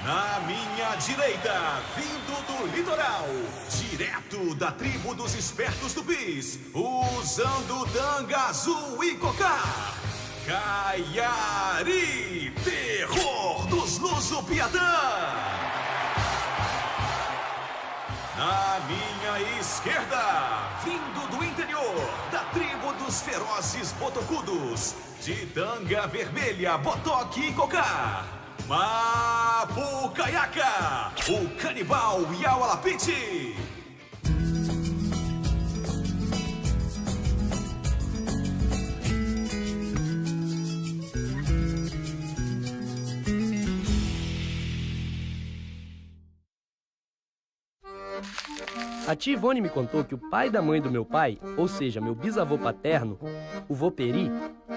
Na minha direita, vindo do litoral, direto da tribo dos espertos tupis, usando tanga azul e cocar, Caiari, terror dos Luso-Piatã. Na minha esquerda, vindo do interior, da tribo dos ferozes botocudos, de tanga vermelha, botoque e cocar, Mapucaiaca, o canibal Yaualapiti. A tia Ivone me contou que o pai da mãe do meu pai, ou seja, meu bisavô paterno, o vô Peri,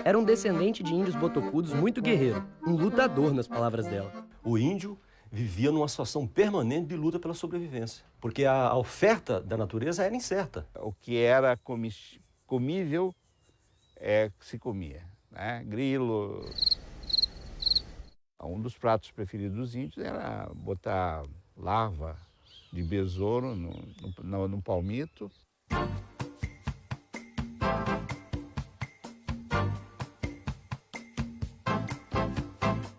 era um descendente de índios botocudos muito guerreiro, um lutador nas palavras dela. O índio vivia numa situação permanente de luta pela sobrevivência, porque a oferta da natureza era incerta. O que era comível se comia, né? Grilo. Um dos pratos preferidos dos índios era botar larva de besouro no palmito.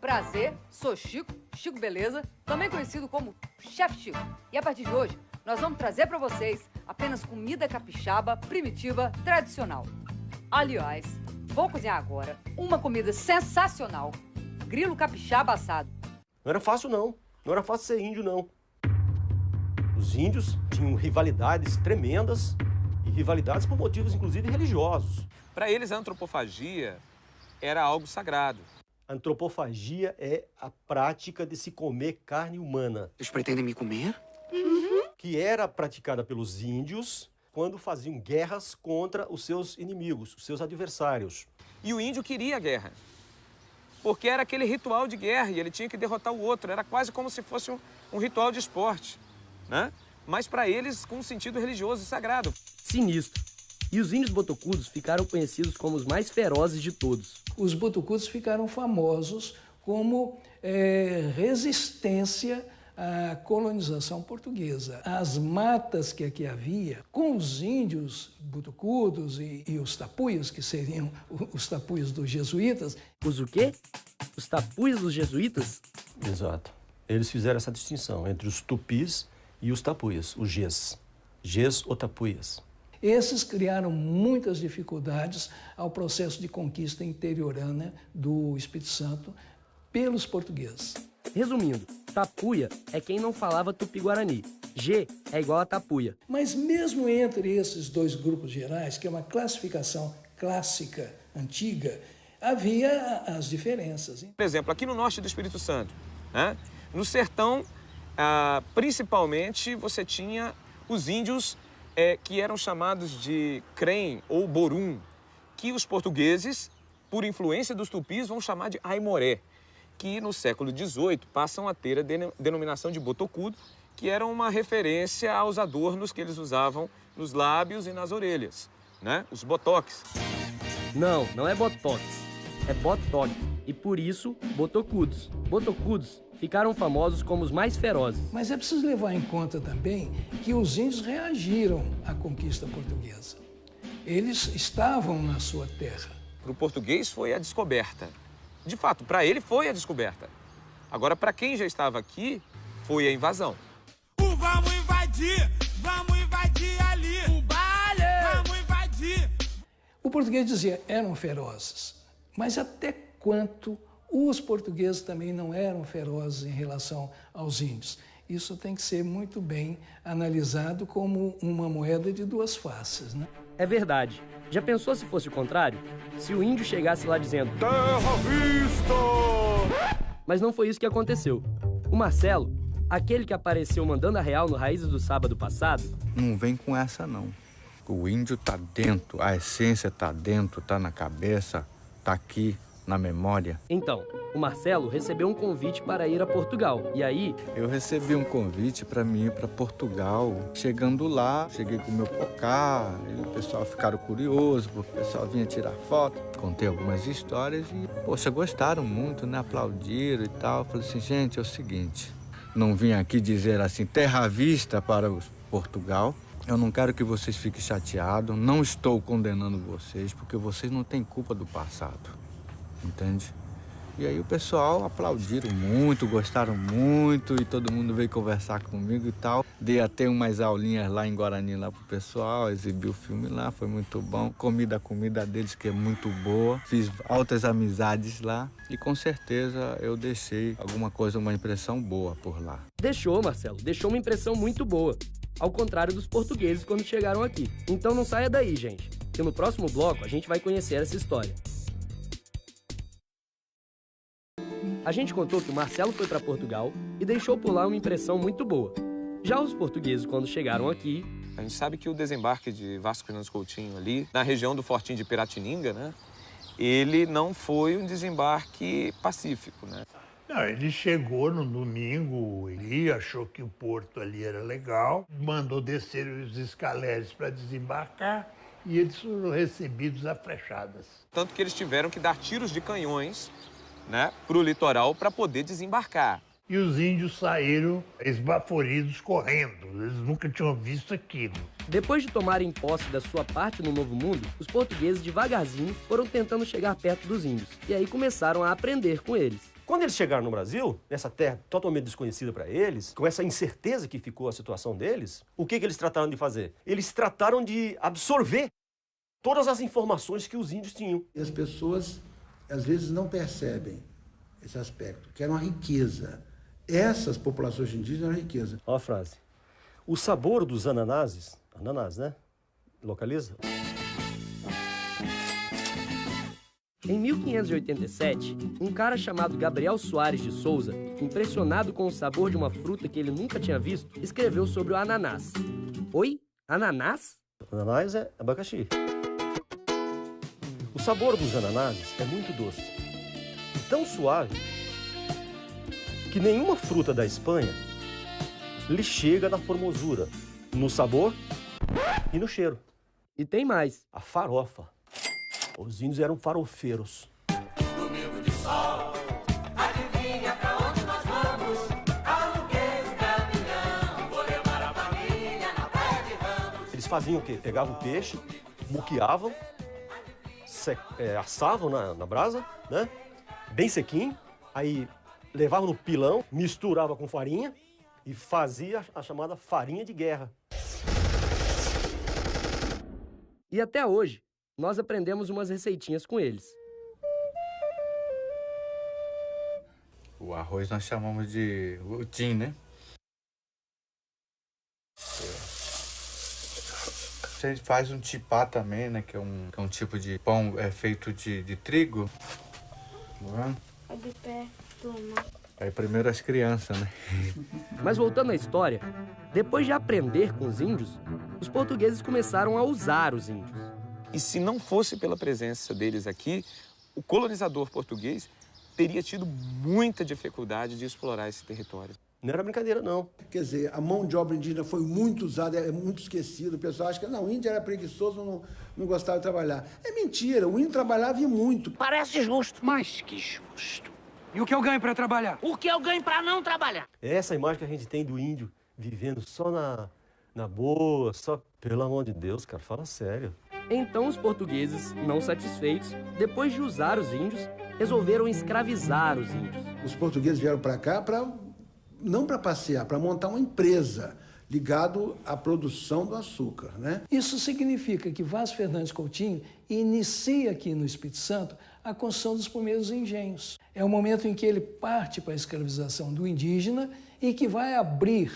Prazer, sou Chico Beleza, também conhecido como Chef Chico. E a partir de hoje, nós vamos trazer para vocês apenas comida capixaba, primitiva, tradicional. Aliás, vou cozinhar agora uma comida sensacional, grilo capixaba assado. Não era fácil não era fácil ser índio não. Os índios tinham rivalidades tremendas e rivalidades por motivos inclusive religiosos. Para eles a antropofagia era algo sagrado. A antropofagia é a prática de se comer carne humana. Eles pretendem me comer? Que era praticada pelos índios quando faziam guerras contra os seus inimigos, os seus adversários. E o índio queria a guerra, porque era aquele ritual de guerra e ele tinha que derrotar o outro. Era quase como se fosse um ritual de esporte, né? Mas para eles com um sentido religioso e sagrado. Sinistro. E os índios botocudos ficaram conhecidos como os mais ferozes de todos. Os botocudos ficaram famosos como resistência à colonização portuguesa. As matas que aqui havia, com os índios botocudos e os tapuias, que seriam os tapuias dos jesuítas. Os o quê? Os tapuias dos jesuítas? Exato. Eles fizeram essa distinção entre os tupis e os tapuias, os Ges ou tapuias. Esses criaram muitas dificuldades ao processo de conquista interiorana do Espírito Santo pelos portugueses. Resumindo, tapuia é quem não falava tupi-guarani. G é igual a tapuia. Mas mesmo entre esses dois grupos gerais, que é uma classificação clássica, antiga, havia as diferenças. Por exemplo, aqui no norte do Espírito Santo, né? No sertão, principalmente, você tinha os índios que eram chamados de Crem ou Borum, que os portugueses, por influência dos tupis, vão chamar de Aimoré, que no século XVIII passam a ter a denominação de botocudo, que era uma referência aos adornos que eles usavam nos lábios e nas orelhas, né? Os botox. Não é botox, é botoque, e por isso, botocudos. Botocudos ficaram famosos como os mais ferozes. Mas é preciso levar em conta também que os índios reagiram à conquista portuguesa. Eles estavam na sua terra. Para o português foi a descoberta. De fato, para ele foi a descoberta. Agora, para quem já estava aqui, foi a invasão. Vamos invadir ali. O baile! Vamos invadir! O português dizia, eram ferozes. Mas até quanto os portugueses também não eram ferozes em relação aos índios? Isso tem que ser muito bem analisado como uma moeda de duas faces, né? É verdade. Já pensou se fosse o contrário? Se o índio chegasse lá dizendo Terra à vista! Mas não foi isso que aconteceu. O Marcelo, aquele que apareceu mandando a real no Raízes do Sábado passado... Não vem com essa, não. O índio tá dentro, a essência tá dentro, tá na cabeça, tá aqui. na memória. Então, o Marcelo recebeu um convite para ir a Portugal. E aí... Eu recebi um convite para mim ir para Portugal. Chegando lá, cheguei com o meu pocá, e o pessoal ficaram curiosos, porque o pessoal vinha tirar foto. Contei algumas histórias e, poxa, gostaram muito, né? Aplaudiram e tal. Eu falei assim, gente, é o seguinte, não vim aqui dizer assim, terra à vista para Portugal. Eu não quero que vocês fiquem chateados, não estou condenando vocês, porque vocês não têm culpa do passado, entende? E aí o pessoal aplaudiram muito, gostaram muito e todo mundo veio conversar comigo e tal. Dei até umas aulinhas lá em Guarani lá pro pessoal, exibi o filme lá, foi muito bom. Comi da comida deles, que é muito boa. Fiz altas amizades lá e com certeza eu deixei alguma coisa, uma impressão boa por lá. Deixou, Marcelo, deixou uma impressão muito boa. Ao contrário dos portugueses quando chegaram aqui. Então não saia daí, gente, que no próximo bloco a gente vai conhecer essa história. A gente contou que o Marcelo foi para Portugal e deixou por lá uma impressão muito boa. Já os portugueses, quando chegaram aqui... A gente sabe que o desembarque de Vasco Fernandes Coutinho ali, na região do Fortinho de Piratininga, né? Ele não foi um desembarque pacífico, né? Não, ele chegou no domingo, ele achou que o porto ali era legal, mandou descer os escaleres para desembarcar e eles foram recebidos a flechadas. Tanto que eles tiveram que dar tiros de canhões, né, para o litoral para poder desembarcar. E os índios saíram esbaforidos correndo, eles nunca tinham visto aquilo. Depois de tomarem posse da sua parte no Novo Mundo, os portugueses devagarzinho foram tentando chegar perto dos índios e aí começaram a aprender com eles. Quando eles chegaram no Brasil, nessa terra totalmente desconhecida para eles, com essa incerteza que ficou a situação deles, o que eles trataram de fazer? Eles trataram de absorver todas as informações que os índios tinham. E as pessoas, às vezes, não percebem esse aspecto, que era uma riqueza. Essas populações indígenas eram riqueza. Olha a frase. O sabor dos ananases, ananás, né? Localiza? Em 1587, um cara chamado Gabriel Soares de Souza, impressionado com o sabor de uma fruta que ele nunca tinha visto, escreveu sobre o ananás. Oi? Ananás? Ananás é abacaxi. O sabor dos ananases é muito doce e tão suave que nenhuma fruta da Espanha lhe chega na formosura, no sabor e no cheiro. E tem mais. A farofa. Os índios eram farofeiros. Domingo de sol, adivinha pra onde nós vamos? Aluguei um caminhão, vou levar a família na praia de Ramos. Eles faziam o quê? Pegavam o peixe, muqueavam, assavam na brasa, né? Bem sequinho, aí levavam no pilão, misturava com farinha e fazia a chamada farinha de guerra. E até hoje, nós aprendemos umas receitinhas com eles. O arroz nós chamamos de utim, né? A gente faz um tipá também, né? Que é um tipo de pão feito de trigo. É de pé, turma. Aí primeiro as crianças, né? Mas voltando à história, depois de aprender com os índios, os portugueses começaram a usar os índios. E se não fosse pela presença deles aqui, o colonizador português teria tido muita dificuldade de explorar esse território. Não era brincadeira, não. Quer dizer, a mão de obra indígena foi muito usada, é muito esquecida. O pessoal acha que não, o índio era preguiçoso, não gostava de trabalhar. É mentira, o índio trabalhava e muito. Parece justo. Mas que justo. E o que eu ganho para trabalhar? O que eu ganho para não trabalhar? É essa imagem que a gente tem do índio vivendo só na boa, só... Pelo amor de Deus, cara, fala sério. Então os portugueses, não satisfeitos, depois de usar os índios, resolveram escravizar os índios. Os portugueses vieram para cá não para passear, para montar uma empresa ligado à produção do açúcar, né? Isso significa que Vasco Fernandes Coutinho inicia aqui no Espírito Santo a construção dos primeiros engenhos. É o momento em que ele parte para a escravização do indígena e que vai abrir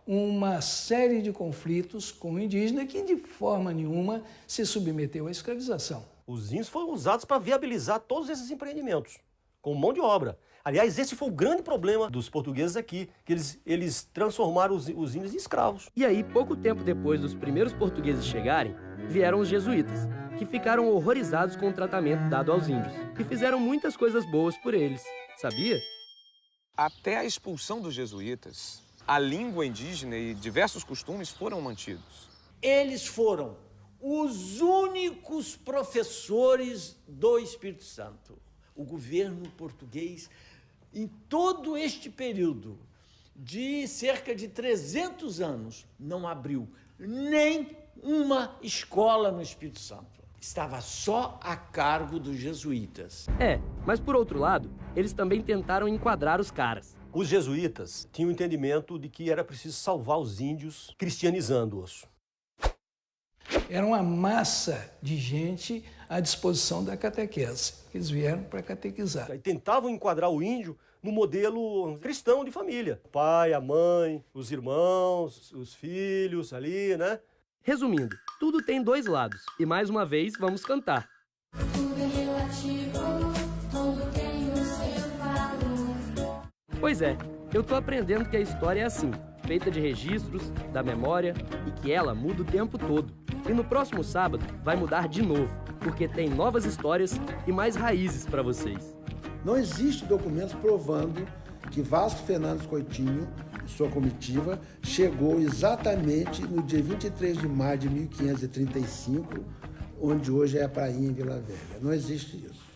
uma série de conflitos com o indígena que de forma nenhuma se submeteu à escravização. Os índios foram usados para viabilizar todos esses empreendimentos, com mão de obra. Aliás, esse foi o grande problema dos portugueses aqui, que eles transformaram os índios em escravos. E aí, pouco tempo depois dos primeiros portugueses chegarem, vieram os jesuítas, que ficaram horrorizados com o tratamento dado aos índios e fizeram muitas coisas boas por eles, sabia? Até a expulsão dos jesuítas, a língua indígena e diversos costumes foram mantidos. Eles foram os únicos professores do Espírito Santo. O governo português, em todo este período de cerca de 300 anos, não abriu nem uma escola no Espírito Santo. Estava só a cargo dos jesuítas. Mas por outro lado, eles também tentaram enquadrar os caras. Os jesuítas tinham o entendimento de que era preciso salvar os índios cristianizando-os. Era uma massa de gente à disposição da catequese. Eles vieram para catequizar. E tentavam enquadrar o índio no modelo cristão de família. O pai, a mãe, os irmãos, os filhos ali, né? Resumindo, tudo tem dois lados. E mais uma vez, vamos cantar. Tudo é relativo, tudo tem o seu valor. Pois é, eu tô aprendendo que a história é assim, feita de registros, da memória, e que ela muda o tempo todo. E no próximo sábado vai mudar de novo, porque tem novas histórias e mais raízes para vocês. Não existe documentos provando que Vasco Fernandes Coutinho e sua comitiva chegou exatamente no dia 23 de maio de 1535, onde hoje é a prainha em Vila Velha. Não existe isso.